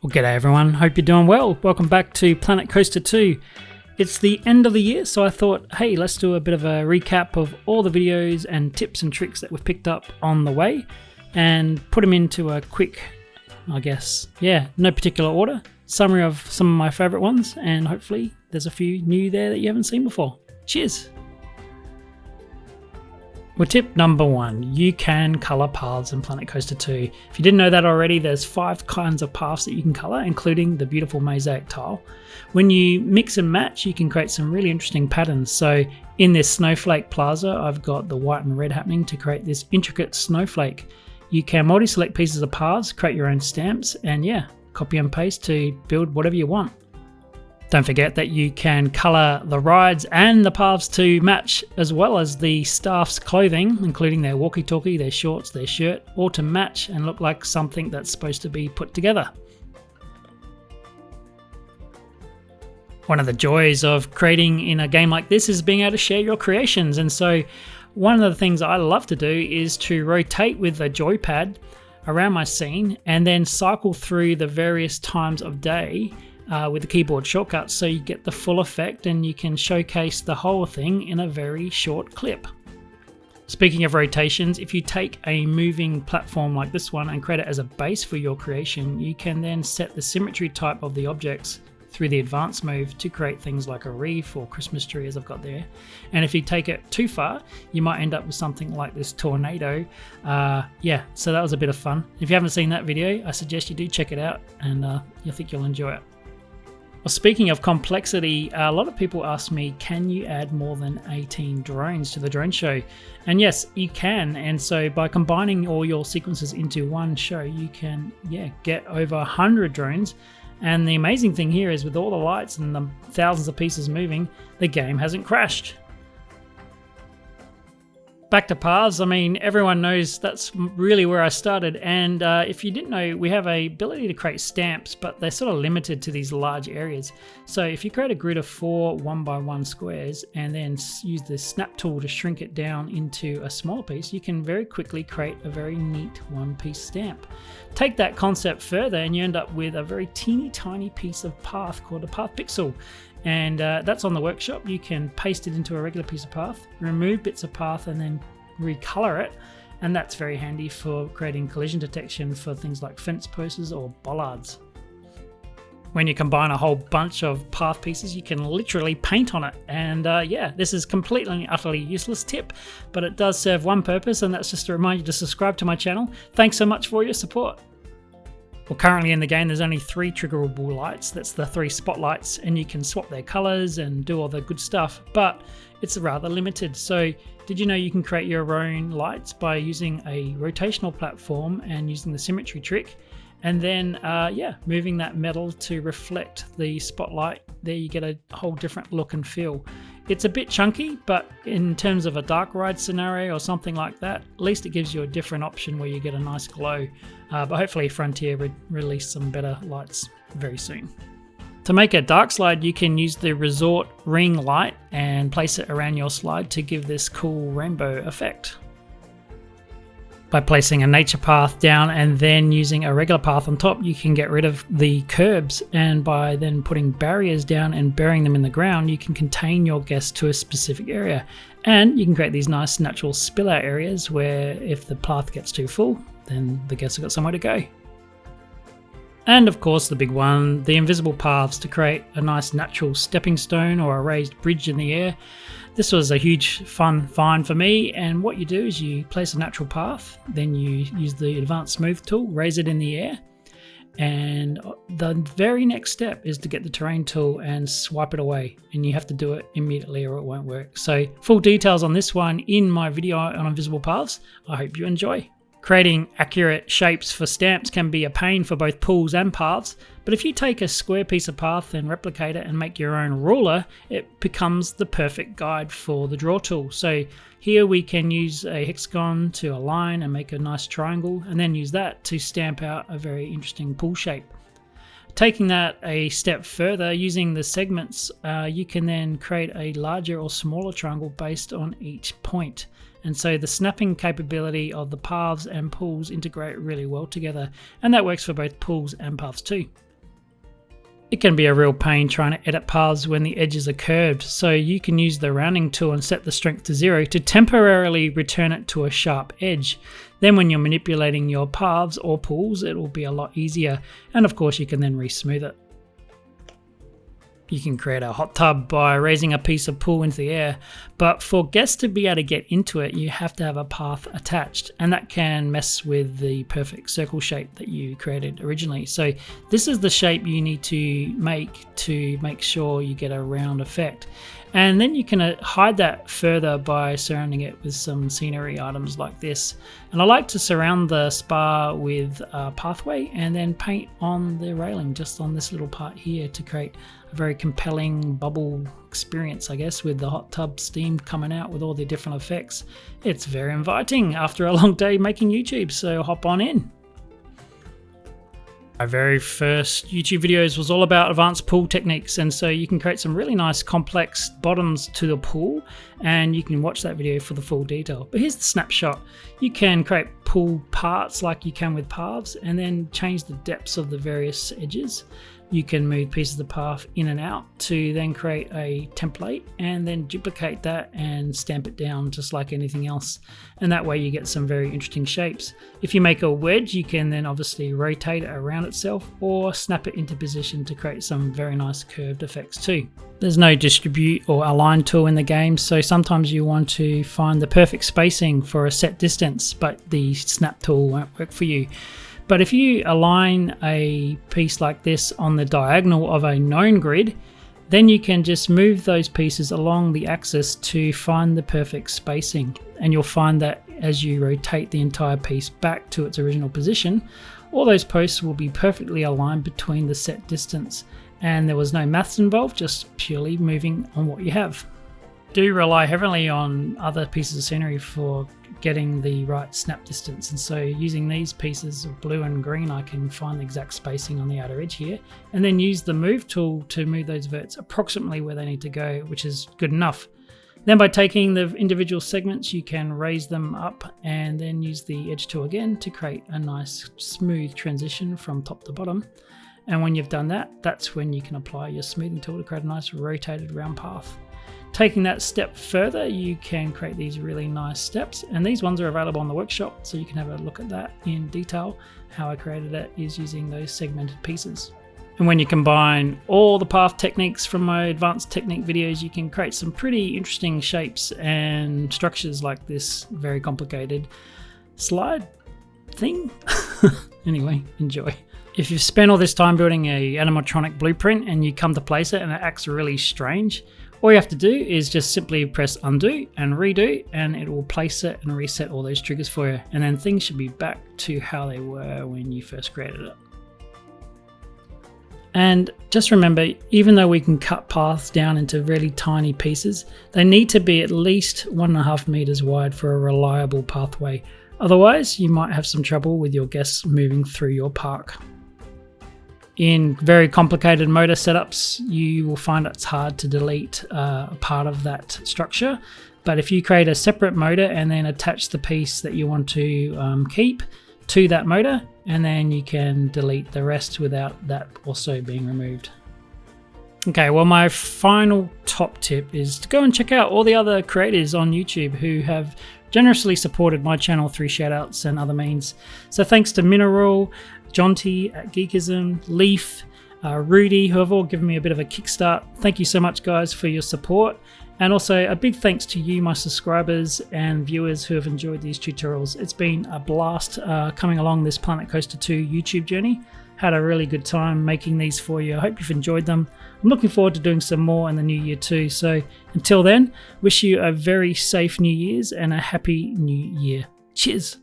Well, g'day everyone, hope you're doing well. Welcome back to Planet Coaster 2. It's the end of the year, so I thought, hey, let's do a bit of a recap of all the videos and tips and tricks that we've picked up on the way and put them into a quick, no particular order, summary of some of my favourite ones, and hopefully there's a few new there that you haven't seen before. Cheers! Well, tip number 1, you can colour paths in Planet Coaster 2. If you didn't know that already, there's 5 kinds of paths that you can colour, including the beautiful mosaic tile. When you mix and match, you can create some really interesting patterns. So in this snowflake plaza, I've got the white and red happening to create this intricate snowflake. You can multi-select pieces of paths, create your own stamps, and copy and paste to build whatever you want. Don't forget that you can colour the rides and the paths to match, as well as the staff's clothing, including their walkie-talkie, their shorts, their shirt, all to match and look like something that's supposed to be put together. One of the joys of creating in a game like this is being able to share your creations, and so one of the things I love to do is to rotate with a joypad around my scene and then cycle through the various times of day with the keyboard shortcuts, so you get the full effect and you can showcase the whole thing in a very short clip. Speaking of rotations, if you take a moving platform like this one and create it as a base for your creation, you can then set the symmetry type of the objects through the advanced move to create things like a reef or Christmas tree, as I've got there. And if you take it too far, you might end up with something like this tornado. So that was a bit of fun. If you haven't seen that video, I suggest you do check it out, and you'll think you'll enjoy it. Well, speaking of complexity, a lot of people ask me, can you add more than 18 drones to the drone show? And yes, you can. And so by combining all your sequences into one show, you can get over 100 drones. And the amazing thing here is with all the lights and the thousands of pieces moving, the game hasn't crashed. Back to paths, I mean, everyone knows that's really where I started, and if you didn't know, we have a ability to create stamps, but they're sort of limited to these large areas. So if you create a grid of 4 1x1 squares and then use the snap tool to shrink it down into a smaller piece, you can very quickly create a very neat one-piece stamp. Take that concept further and you end up with a very teeny tiny piece of path called a path pixel. And that's on the workshop. You can paste it into a regular piece of path, remove bits of path, and then recolor it. And that's very handy for creating collision detection for things like fence posts or bollards. When you combine a whole bunch of path pieces, you can literally paint on it. And this is completely and utterly useless tip, but it does serve one purpose, and that's just to remind you to subscribe to my channel. Thanks so much for your support. Well, currently in the game, there's only 3 triggerable lights. That's the 3 spotlights, and you can swap their colors and do all the good stuff, but it's rather limited. So did you know you can create your own lights by using a rotational platform and using the symmetry trick? And then, moving that metal to reflect the spotlight. There you get a whole different look and feel. It's a bit chunky, but in terms of a dark ride scenario or something like that, at least it gives you a different option where you get a nice glow. But hopefully Frontier would release some better lights very soon. To make a dark slide, you can use the resort ring light and place it around your slide to give this cool rainbow effect. By placing a nature path down and then using a regular path on top, you can get rid of the curbs, and by then putting barriers down and burying them in the ground, you can contain your guests to a specific area. And you can create these nice natural spill out areas where if the path gets too full, then the guests have got somewhere to go. And of course the big one, the invisible paths to create a nice natural stepping stone or a raised bridge in the air. This was a huge fun find for me, and what you do is you place a natural path, then you use the advanced smooth tool, raise it in the air, and the very next step is to get the terrain tool and swipe it away, and you have to do it immediately or it won't work. So full details on this one in my video on invisible paths. I hope you enjoy. Creating accurate shapes for stamps can be a pain for both pools and paths, but if you take a square piece of path and replicate it and make your own ruler, it becomes the perfect guide for the draw tool. So here we can use a hexagon to align and make a nice triangle, and then use that to stamp out a very interesting pool shape. Taking that a step further, using the segments, you can then create a larger or smaller triangle based on each point. And so the snapping capability of the paths and pools integrate really well together, and that works for both pools and paths too. It can be a real pain trying to edit paths when the edges are curved, so you can use the rounding tool and set the strength to 0 to temporarily return it to a sharp edge. Then when you're manipulating your paths or pools, it will be a lot easier, and of course you can then re-smooth it. You can create a hot tub by raising a piece of pool into the air, but for guests to be able to get into it, you have to have a path attached, and that can mess with the perfect circle shape that you created originally. So this is the shape you need to make sure you get a round effect. And then you can hide that further by surrounding it with some scenery items like this. And I like to surround the spa with a pathway and then paint on the railing just on this little part here to create a very compelling bubble experience, I guess, with the hot tub steam coming out with all the different effects. It's very inviting after a long day making YouTube, so hop on in. My very first YouTube videos was all about advanced pool techniques, and so you can create some really nice complex bottoms to the pool, and you can watch that video for the full detail. But here's the snapshot. You can create pool parts like you can with paths, and then change the depths of the various edges. You can move pieces of the path in and out to then create a template and then duplicate that and stamp it down just like anything else. And that way you get some very interesting shapes. If you make a wedge, you can then obviously rotate it around itself or snap it into position to create some very nice curved effects too. There's no distribute or align tool in the game, so sometimes you want to find the perfect spacing for a set distance, but the snap tool won't work for you. But if you align a piece like this on the diagonal of a known grid, then you can just move those pieces along the axis to find the perfect spacing. And you'll find that as you rotate the entire piece back to its original position, all those posts will be perfectly aligned between the set distance. And there was no maths involved, just purely moving on what you have. Do rely heavily on other pieces of scenery for getting the right snap distance, and so using these pieces of blue and green, I can find the exact spacing on the outer edge here, and then use the move tool to move those verts approximately where they need to go, which is good enough. Then by taking the individual segments, you can raise them up and then use the edge tool again to create a nice smooth transition from top to bottom. And when you've done that, that's when you can apply your smoothing tool to create a nice rotated round path. Taking that step further, you can create these really nice steps, and these ones are available on the workshop, so you can have a look at that in detail. How I created it is using those segmented pieces. And when you combine all the path techniques from my advanced technique videos, you can create some pretty interesting shapes and structures like this very complicated slide thing. Anyway, enjoy. If you've spent all this time building a animatronic blueprint and you come to place it and it acts really strange, all you have to do is just simply press undo and redo, and it will place it and reset all those triggers for you. And then things should be back to how they were when you first created it. And just remember, even though we can cut paths down into really tiny pieces, they need to be at least 1.5 meters wide for a reliable pathway. Otherwise, you might have some trouble with your guests moving through your park. In very complicated motor setups, you will find it's hard to delete a part of that structure. But if you create a separate motor and then attach the piece that you want to keep to that motor, and then you can delete the rest without that also being removed. Okay, well, my final top tip is to go and check out all the other creators on YouTube who have generously supported my channel through shoutouts and other means. So thanks to Mineral, Jonty at Geekism, Leaf, Rudy, who have all given me a bit of a kickstart. Thank you so much, guys, for your support. And also a big thanks to you, my subscribers and viewers who have enjoyed these tutorials. It's been a blast coming along this Planet Coaster 2 YouTube journey. Had a really good time making these for you. I hope you've enjoyed them. I'm looking forward to doing some more in the new year too. So until then, wish you a very safe New Year's and a happy new year. Cheers.